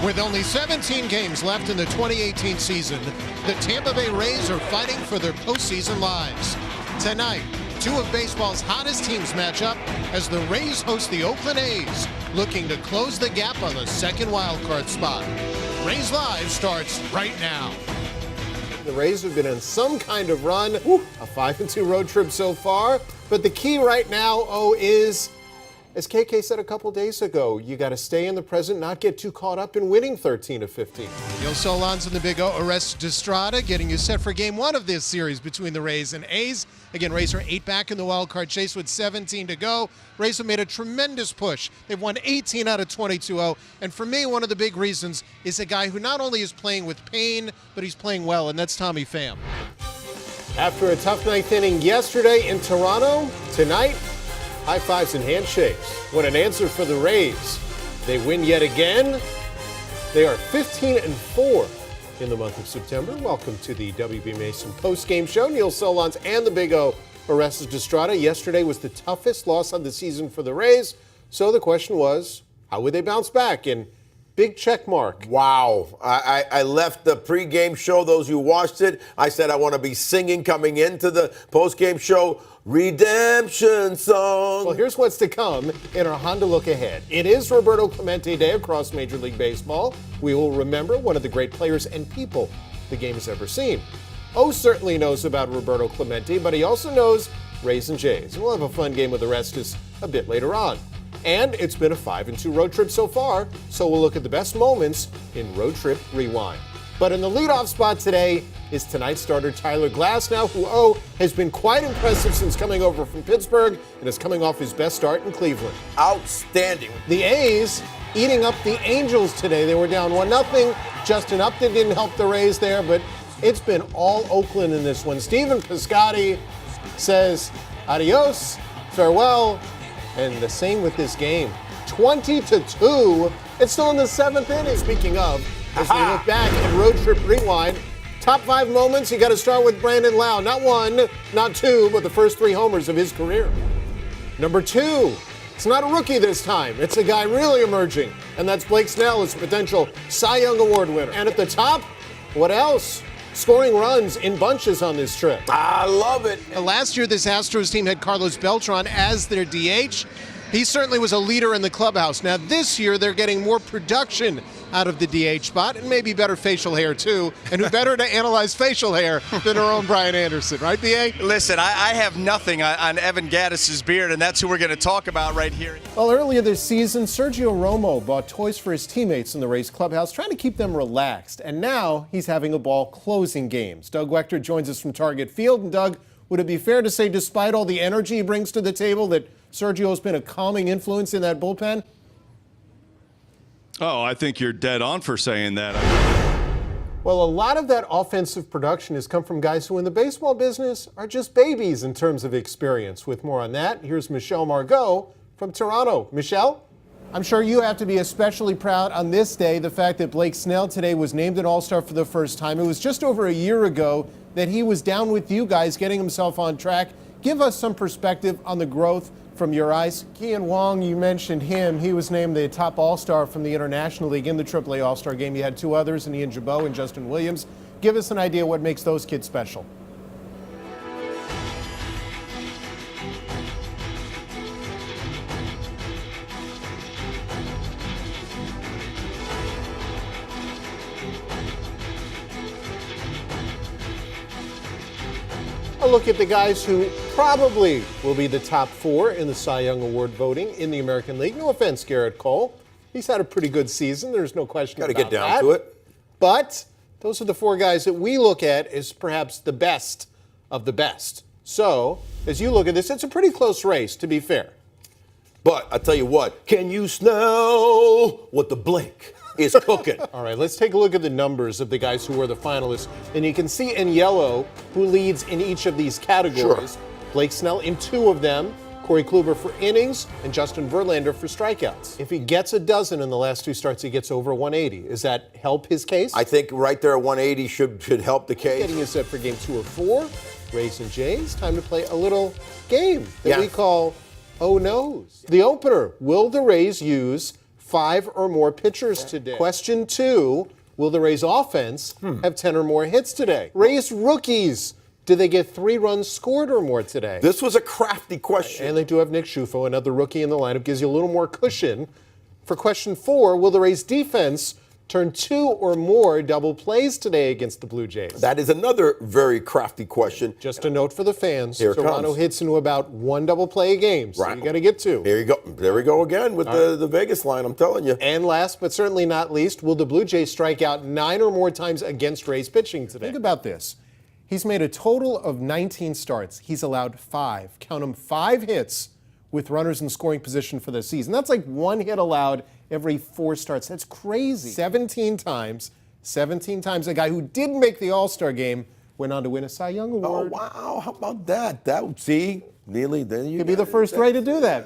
With only 17 games left in the 2018 season, the Tampa Bay Rays are fighting for their postseason lives. Tonight, two of baseball's hottest teams match up as the Rays host the Oakland A's, looking to close the gap on the second wildcard spot. Rays Live starts right now. The Rays have been on some kind of run, a 5-2 road trip so far. But the key right now, is, as KK said a couple days ago, you got to stay in the present, not get too caught up in winning 13 of 15. Solondz and the Big O arrest Estrada, getting you set for game one of this series between the Rays and A's. Again, Rays are 8 back in the wild card chase with 17 to go. Rays have made a tremendous push. They've won 18 out of 22-0. And for me, one of the big reasons is a guy who not only is playing with pain, but he's playing well, and that's Tommy Pham. After a tough ninth inning yesterday in Toronto, tonight, high fives and handshakes. What an answer for the Rays. They win yet again. They are 15-4 in the month of September. Welcome to the WB Mason post-game show. Neil Solondz and the Big O arrested Estrada. Yesterday was the toughest loss of the season for the Rays. So the question was, how would they bounce back? And big check mark. Wow. I left the pregame show, those who watched it. I said I want to be singing coming into the postgame show, Redemption Song. Well, here's what's to come in our Honda Look Ahead. It is Roberto Clemente Day across Major League Baseball. We will remember one of the great players and people the game has ever seen. O certainly knows about Roberto Clemente, but he also knows Rays and Jays. We'll have a fun game with the Restus a bit later on. And it's been a 5-2 road trip so far, so we'll look at the best moments in Road Trip Rewind. But in the leadoff spot today is tonight's starter Tyler Glasnow, who has been quite impressive since coming over from Pittsburgh and is coming off his best start in Cleveland. Outstanding. The A's eating up the Angels today. They were down 1-0. Justin Upton didn't help the Rays there, but it's been all Oakland in this one. Stephen Piscotty says adios, farewell. And the same with this game. 20-2. It's still in the 7th inning. Speaking of, as we look back at Road Trip Rewind, top 5 moments, you got to start with Brandon Lau. Not 1, not 2, but the first 3 homers of his career. Number 2, it's not a rookie this time. It's a guy really emerging, and that's Blake Snell, as a potential Cy Young Award winner. And at the top, what else? Scoring runs in bunches on this trip. I love it. Last year, this Astros team had Carlos Beltran as their DH. He certainly was a leader in the clubhouse. Now, this year, they're getting more production out of the DH spot and maybe better facial hair, too. And who better to analyze facial hair than our own Brian Anderson, right, BA? Listen, I have nothing on Evan Gattis's beard, and that's who we're going to talk about right here. Well, earlier this season, Sergio Romo bought toys for his teammates in the Rays clubhouse, trying to keep them relaxed. And now he's having a ball closing games. Doug Wechter joins us from Target Field. And Doug, would it be fair to say, despite all the energy he brings to the table, that Sergio's been a calming influence in that bullpen? Oh, I think you're dead on for saying that. Well, a lot of that offensive production has come from guys who in the baseball business are just babies in terms of experience. With more on that, here's Michelle Margot from Toronto. Michelle, I'm sure you have to be especially proud on this day, the fact that Blake Snell today was named an All-Star for the first time. It was just over a year ago that he was down with you guys, getting himself on track. Give us some perspective on the growth from your eyes. Kian Wong, you mentioned him. He was named the top All-Star from the International League in the AAA All-Star game. You had 2 others, Ian Jabot and Justin Williams. Give us an idea what makes those kids special. A look at the guys who probably will be the top 4 in the Cy Young Award voting in the American League. No offense, Garrett Cole. He's had a pretty good season. There's no question about that. Got to get down to it. But those are the 4 guys that we look at as perhaps the best of the best. So, as you look at this, it's a pretty close race, to be fair. But I tell you what, can you smell what the Blake is cooking? All right, let's take a look at the numbers of the guys who were the finalists. And you can see in yellow who leads in each of these categories. Sure. Blake Snell in 2 of them, Corey Kluber for innings, and Justin Verlander for strikeouts. If he gets a dozen in the last 2 starts, he gets over 180. Does that help his case? I think right there at 180 should help the case. Getting you set for game 2 or 4, Rays and Jays. Time to play a little game that we call Oh No's. The opener, will the Rays use 5 or more pitchers today. Question 2, will the Rays offense have 10 or more hits today? Rays rookies, do they get 3 runs scored or more today? This was a crafty question. And they do have Nick Schufo, another rookie in the lineup, gives you a little more cushion. For question 4, will the Rays defense turn 2 or more double plays today against the Blue Jays? That is another very crafty question. Just a note for the fans. Here it Toronto comes. hits into about 1 double play a game, so Right. you got to get 2. Here you go. There we go again with the Vegas line, I'm telling you. And last but certainly not least, will the Blue Jays strike out 9 or more times against Rays pitching today? Think about this. He's made a total of 19 starts. He's allowed 5, count them, 5 hits with runners in scoring position for the season. That's like 1 hit allowed every 4 starts. That's crazy. 17 times a guy who didn't make the All-Star game went on to win a Cy Young Oh, Award. wow. How about that? See, Neely, then you Could be the first Ray to do that.